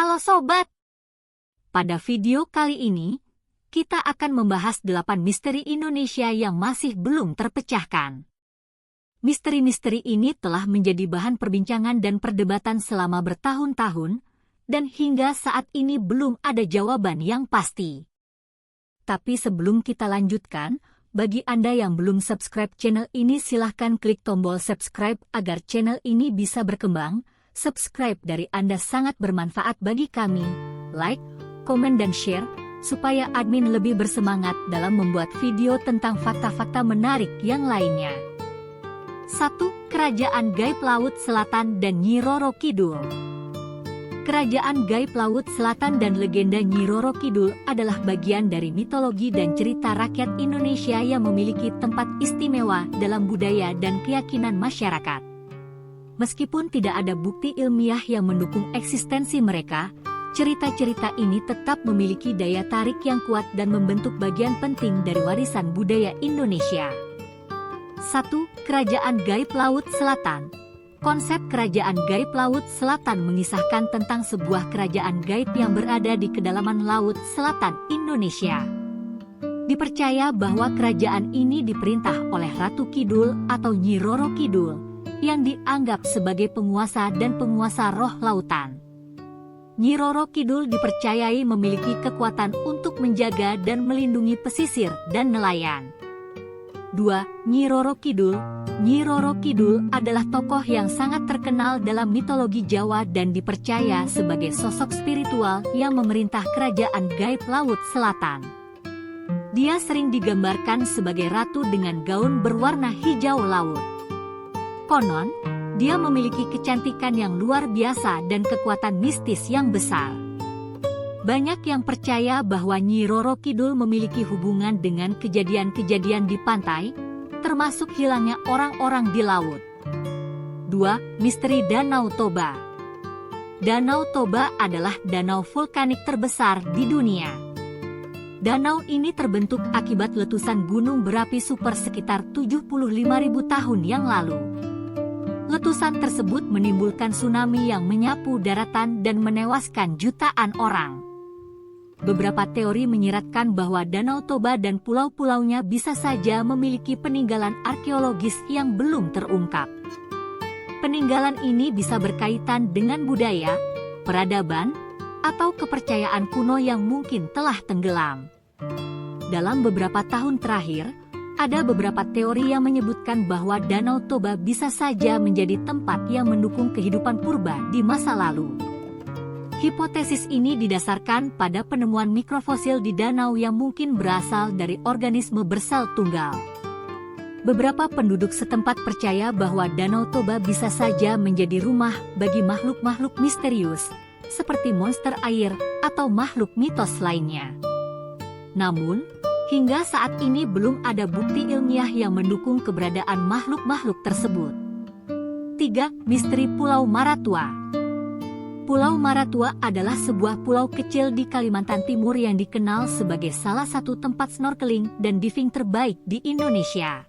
Halo sobat! Pada video kali ini, kita akan membahas 8 misteri Indonesia yang masih belum terpecahkan. Misteri-misteri ini telah menjadi bahan perbincangan dan perdebatan selama bertahun-tahun, dan hingga saat ini belum ada jawaban yang pasti. Tapi sebelum kita lanjutkan, bagi Anda yang belum subscribe channel ini silahkan klik tombol subscribe agar channel ini bisa berkembang. Subscribe dari Anda sangat bermanfaat bagi kami. Like, komen dan share, supaya admin lebih bersemangat dalam membuat video tentang fakta-fakta menarik yang lainnya. 1. Kerajaan Gaib Laut Selatan dan Nyi Roro Kidul. Kerajaan Gaib Laut Selatan dan legenda Nyi Roro Kidul adalah bagian dari mitologi dan cerita rakyat Indonesia yang memiliki tempat istimewa dalam budaya dan keyakinan masyarakat. Meskipun tidak ada bukti ilmiah yang mendukung eksistensi mereka, cerita-cerita ini tetap memiliki daya tarik yang kuat dan membentuk bagian penting dari warisan budaya Indonesia. 1. Kerajaan Gaib Laut Selatan. Konsep Kerajaan Gaib Laut Selatan mengisahkan tentang sebuah kerajaan gaib yang berada di kedalaman Laut Selatan Indonesia. Dipercaya bahwa kerajaan ini diperintah oleh Ratu Kidul atau Nyi Roro Kidul, yang dianggap sebagai penguasa dan penguasa roh lautan. Nyi Roro Kidul dipercayai memiliki kekuatan untuk menjaga dan melindungi pesisir dan nelayan. 2. Nyi Roro Kidul. Nyi Roro Kidul adalah tokoh yang sangat terkenal dalam mitologi Jawa dan dipercaya sebagai sosok spiritual yang memerintah kerajaan gaib Laut Selatan. Dia sering digambarkan sebagai ratu dengan gaun berwarna hijau laut. Konon, dia memiliki kecantikan yang luar biasa dan kekuatan mistis yang besar. Banyak yang percaya bahwa Nyi Roro Kidul memiliki hubungan dengan kejadian-kejadian di pantai, termasuk hilangnya orang-orang di laut. 2. Misteri Danau Toba. Danau Toba adalah danau vulkanik terbesar di dunia. Danau ini terbentuk akibat letusan gunung berapi super sekitar 75.000 tahun yang lalu. Letusan tersebut menimbulkan tsunami yang menyapu daratan dan menewaskan jutaan orang. Beberapa teori menyiratkan bahwa Danau Toba dan pulau-pulaunya bisa saja memiliki peninggalan arkeologis yang belum terungkap. Peninggalan ini bisa berkaitan dengan budaya, peradaban, atau kepercayaan kuno yang mungkin telah tenggelam. Dalam beberapa tahun terakhir, ada beberapa teori yang menyebutkan bahwa Danau Toba bisa saja menjadi tempat yang mendukung kehidupan purba di masa lalu. Hipotesis ini didasarkan pada penemuan mikrofosil di danau yang mungkin berasal dari organisme bersel tunggal. Beberapa penduduk setempat percaya bahwa Danau Toba bisa saja menjadi rumah bagi makhluk-makhluk misterius, seperti monster air atau makhluk mitos lainnya. Namun, hingga saat ini belum ada bukti ilmiah yang mendukung keberadaan makhluk-makhluk tersebut. 3. Misteri Pulau Maratua. Pulau Maratua adalah sebuah pulau kecil di Kalimantan Timur yang dikenal sebagai salah satu tempat snorkeling dan diving terbaik di Indonesia.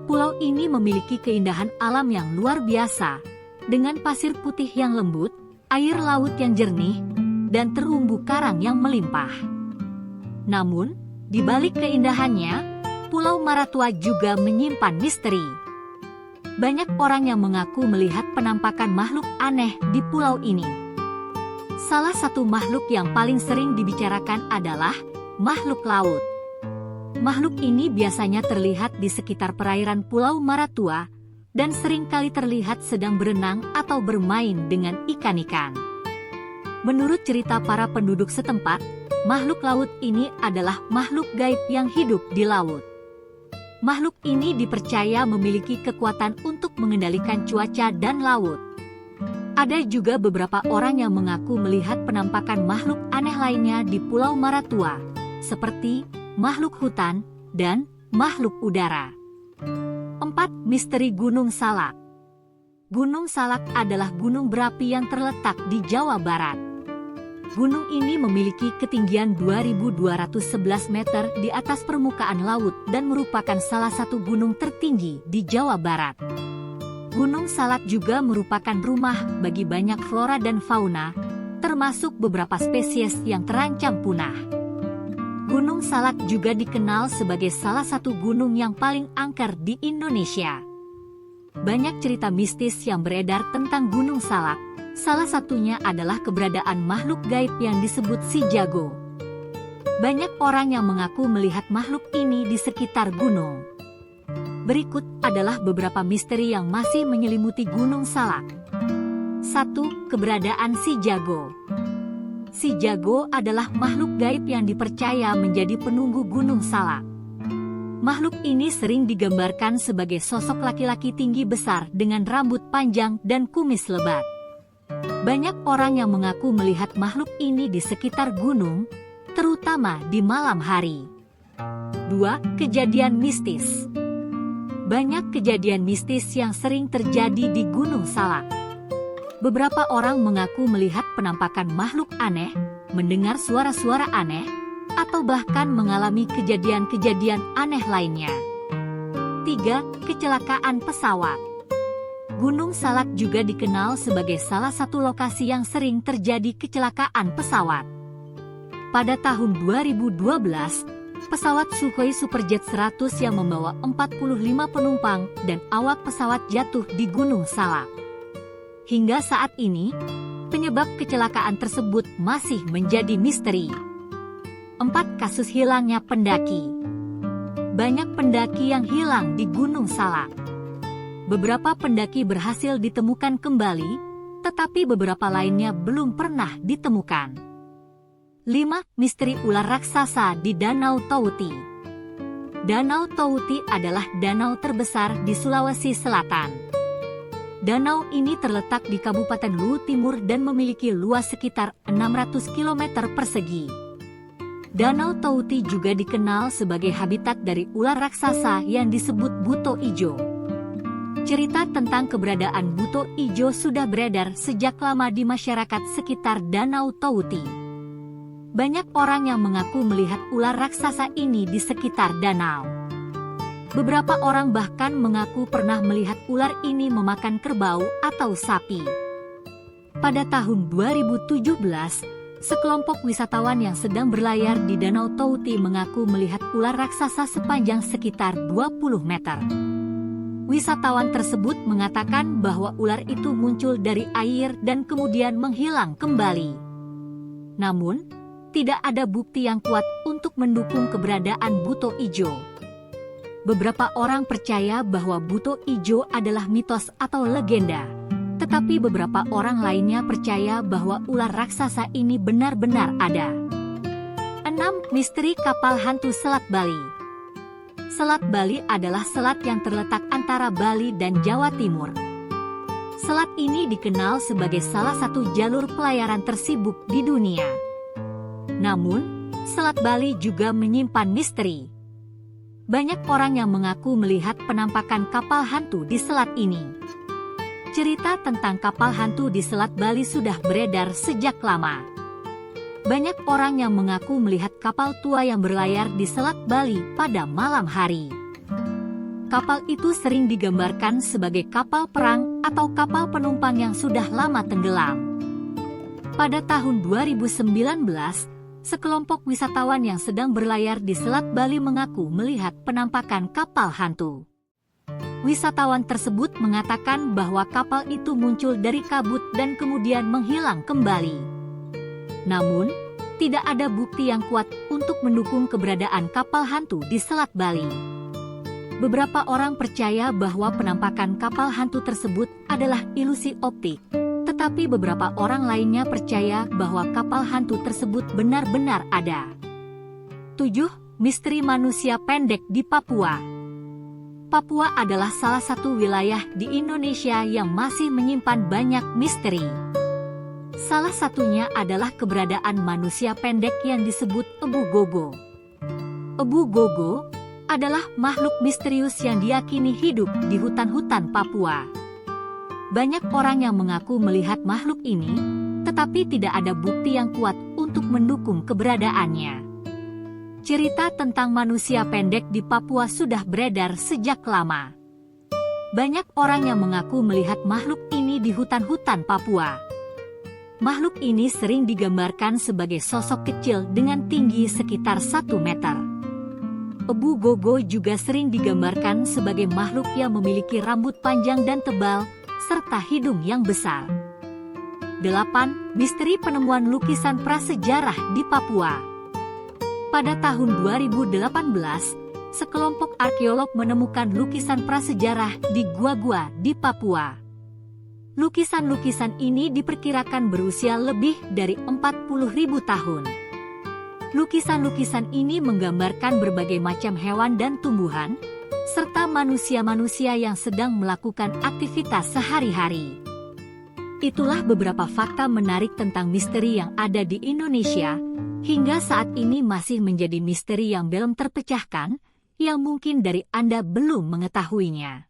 Pulau ini memiliki keindahan alam yang luar biasa, dengan pasir putih yang lembut, air laut yang jernih, dan terumbu karang yang melimpah. Namun, di balik keindahannya, Pulau Maratua juga menyimpan misteri. Banyak orang yang mengaku melihat penampakan makhluk aneh di pulau ini. Salah satu makhluk yang paling sering dibicarakan adalah makhluk laut. Makhluk ini biasanya terlihat di sekitar perairan Pulau Maratua dan seringkali terlihat sedang berenang atau bermain dengan ikan-ikan. Menurut cerita para penduduk setempat, makhluk laut ini adalah makhluk gaib yang hidup di laut. Makhluk ini dipercaya memiliki kekuatan untuk mengendalikan cuaca dan laut. Ada juga beberapa orang yang mengaku melihat penampakan makhluk aneh lainnya di Pulau Maratua, seperti makhluk hutan dan makhluk udara. 4. Misteri Gunung Salak. Gunung Salak adalah gunung berapi yang terletak di Jawa Barat. Gunung ini memiliki ketinggian 2.211 meter di atas permukaan laut dan merupakan salah satu gunung tertinggi di Jawa Barat. Gunung Salak juga merupakan rumah bagi banyak flora dan fauna, termasuk beberapa spesies yang terancam punah. Gunung Salak juga dikenal sebagai salah satu gunung yang paling angker di Indonesia. Banyak cerita mistis yang beredar tentang Gunung Salak. Salah satunya adalah keberadaan makhluk gaib yang disebut si Jago. Banyak orang yang mengaku melihat makhluk ini di sekitar gunung. Berikut adalah beberapa misteri yang masih menyelimuti Gunung Salak. 1. Keberadaan si Jago. Si Jago adalah makhluk gaib yang dipercaya menjadi penunggu Gunung Salak. Makhluk ini sering digambarkan sebagai sosok laki-laki tinggi besar dengan rambut panjang dan kumis lebat. Banyak orang yang mengaku melihat makhluk ini di sekitar gunung, terutama di malam hari. 2. Kejadian mistis. Banyak kejadian mistis yang sering terjadi di Gunung Salak. Beberapa orang mengaku melihat penampakan makhluk aneh, mendengar suara-suara aneh, atau bahkan mengalami kejadian-kejadian aneh lainnya. 3. Kecelakaan pesawat. Gunung Salak juga dikenal sebagai salah satu lokasi yang sering terjadi kecelakaan pesawat. Pada tahun 2012, pesawat Sukhoi Superjet 100 yang membawa 45 penumpang dan awak pesawat jatuh di Gunung Salak. Hingga saat ini, penyebab kecelakaan tersebut masih menjadi misteri. 4. Kasus hilangnya pendaki. Banyak pendaki yang hilang di Gunung Salak. Beberapa pendaki berhasil ditemukan kembali, tetapi beberapa lainnya belum pernah ditemukan. 5. Misteri ular raksasa di Danau Touti. Danau Touti adalah danau terbesar di Sulawesi Selatan. Danau ini terletak di Kabupaten Luwu Timur dan memiliki luas sekitar 600 km persegi. Danau Touti juga dikenal sebagai habitat dari ular raksasa yang disebut buto ijo. Cerita tentang keberadaan buto ijo sudah beredar sejak lama di masyarakat sekitar Danau Touti. Banyak orang yang mengaku melihat ular raksasa ini di sekitar danau. Beberapa orang bahkan mengaku pernah melihat ular ini memakan kerbau atau sapi. Pada tahun 2017, sekelompok wisatawan yang sedang berlayar di Danau Touti mengaku melihat ular raksasa sepanjang sekitar 20 meter. Wisatawan tersebut mengatakan bahwa ular itu muncul dari air dan kemudian menghilang kembali. Namun, tidak ada bukti yang kuat untuk mendukung keberadaan buto ijo. Beberapa orang percaya bahwa buto ijo adalah mitos atau legenda, tetapi beberapa orang lainnya percaya bahwa ular raksasa ini benar-benar ada. 6. Misteri kapal hantu Selat Bali. Selat Bali adalah selat yang terletak antara Bali dan Jawa Timur. Selat ini dikenal sebagai salah satu jalur pelayaran tersibuk di dunia. Namun, Selat Bali juga menyimpan misteri. Banyak orang yang mengaku melihat penampakan kapal hantu di selat ini. Cerita tentang kapal hantu di Selat Bali sudah beredar sejak lama. Banyak orang yang mengaku melihat kapal tua yang berlayar di Selat Bali pada malam hari. Kapal itu sering digambarkan sebagai kapal perang atau kapal penumpang yang sudah lama tenggelam. Pada tahun 2019, sekelompok wisatawan yang sedang berlayar di Selat Bali mengaku melihat penampakan kapal hantu. Wisatawan tersebut mengatakan bahwa kapal itu muncul dari kabut dan kemudian menghilang kembali. Namun, tidak ada bukti yang kuat untuk mendukung keberadaan kapal hantu di Selat Bali. Beberapa orang percaya bahwa penampakan kapal hantu tersebut adalah ilusi optik. Tetapi beberapa orang lainnya percaya bahwa kapal hantu tersebut benar-benar ada. 7. Misteri manusia pendek di Papua. Papua adalah salah satu wilayah di Indonesia yang masih menyimpan banyak misteri. Salah satunya adalah keberadaan manusia pendek yang disebut Ebu Gogo. Ebu Gogo adalah makhluk misterius yang diyakini hidup di hutan-hutan Papua. Banyak orang yang mengaku melihat makhluk ini, tetapi tidak ada bukti yang kuat untuk mendukung keberadaannya. Cerita tentang manusia pendek di Papua sudah beredar sejak lama. Banyak orang yang mengaku melihat makhluk ini di hutan-hutan Papua. Makhluk ini sering digambarkan sebagai sosok kecil dengan tinggi sekitar 1 meter. Abu Gogo juga sering digambarkan sebagai makhluk yang memiliki rambut panjang dan tebal, serta hidung yang besar. 8. Misteri penemuan lukisan prasejarah di Papua. Pada tahun 2018, sekelompok arkeolog menemukan lukisan prasejarah di gua-gua di Papua. Lukisan-lukisan ini diperkirakan berusia lebih dari 40.000 tahun. Lukisan-lukisan ini menggambarkan berbagai macam hewan dan tumbuhan, serta manusia-manusia yang sedang melakukan aktivitas sehari-hari. Itulah beberapa fakta menarik tentang misteri yang ada di Indonesia, hingga saat ini masih menjadi misteri yang belum terpecahkan, yang mungkin dari Anda belum mengetahuinya.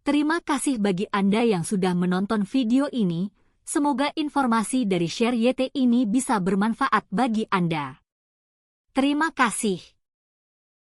Terima kasih bagi Anda yang sudah menonton video ini, semoga informasi dari Share YT ini bisa bermanfaat bagi Anda. Terima kasih.